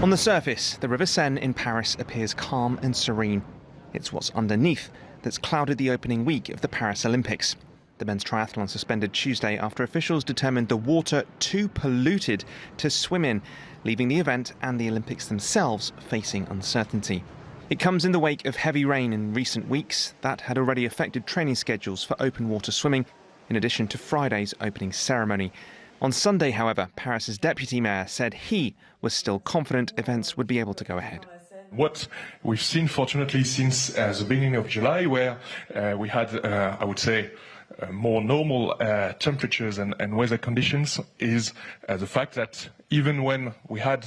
On the surface, the River Seine in Paris appears calm and serene. It's what's underneath that's clouded the opening week of the Paris Olympics. The men's triathlon suspended Tuesday after officials determined the water too polluted to swim in, leaving the event and the Olympics themselves facing uncertainty. It comes in the wake of heavy rain in recent weeks that had already affected training schedules for open water swimming, in addition to Friday's opening ceremony. On Sunday, however, Paris's deputy mayor said he was still confident events would be able to go ahead. What we've seen, fortunately, since the beginning of July, where we had, I would say, more normal temperatures and weather conditions, is the fact that even when we had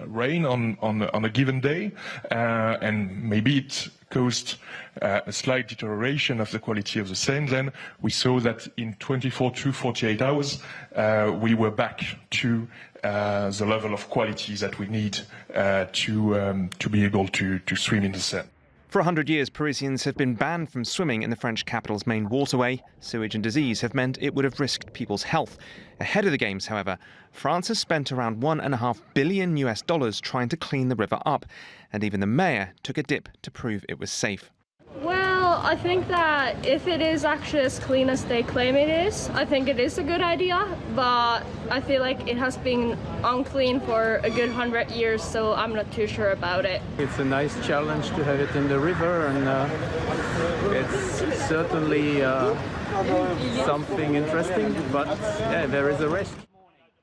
rain on a given day, and maybe it caused a slight deterioration of the quality of the Seine, then we saw that in 24 to 48 hours, we were back to the level of quality that we need to be able to swim in the Seine. For 100 years, Parisians have been banned from swimming in the French capital's main waterway. Sewage and disease have meant it would have risked people's health. Ahead of the Games, however, France has spent around $1.5 billion trying to clean the river up. And even the mayor took a dip to prove it was safe. Well, I think that if it is actually as clean as they claim it is, I think it is a good idea, but I feel like it has been unclean for a good 100 years, so I'm not too sure about it. It's a nice challenge to have it in the river, and it's certainly something interesting, but yeah, there is a risk.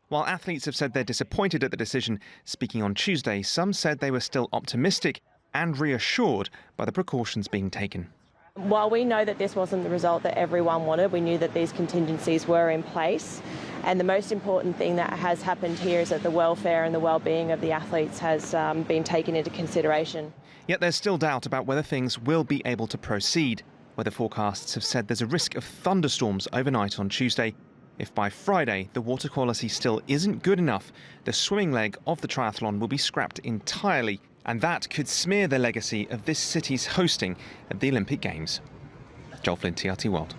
While athletes have said they're disappointed at the decision, speaking on Tuesday, some said they were still optimistic and reassured by the precautions being taken. While we know that this wasn't the result that everyone wanted, we knew that these contingencies were in place. And the most important thing that has happened here is that the welfare and the well-being of the athletes has been taken into consideration. Yet there's still doubt about whether things will be able to proceed. Weather forecasts have said there's a risk of thunderstorms overnight on Tuesday. If by Friday the water quality still isn't good enough, the swimming leg of the triathlon will be scrapped entirely. And that could smear the legacy of this city's hosting of the Olympic Games. Flynn, TRT World.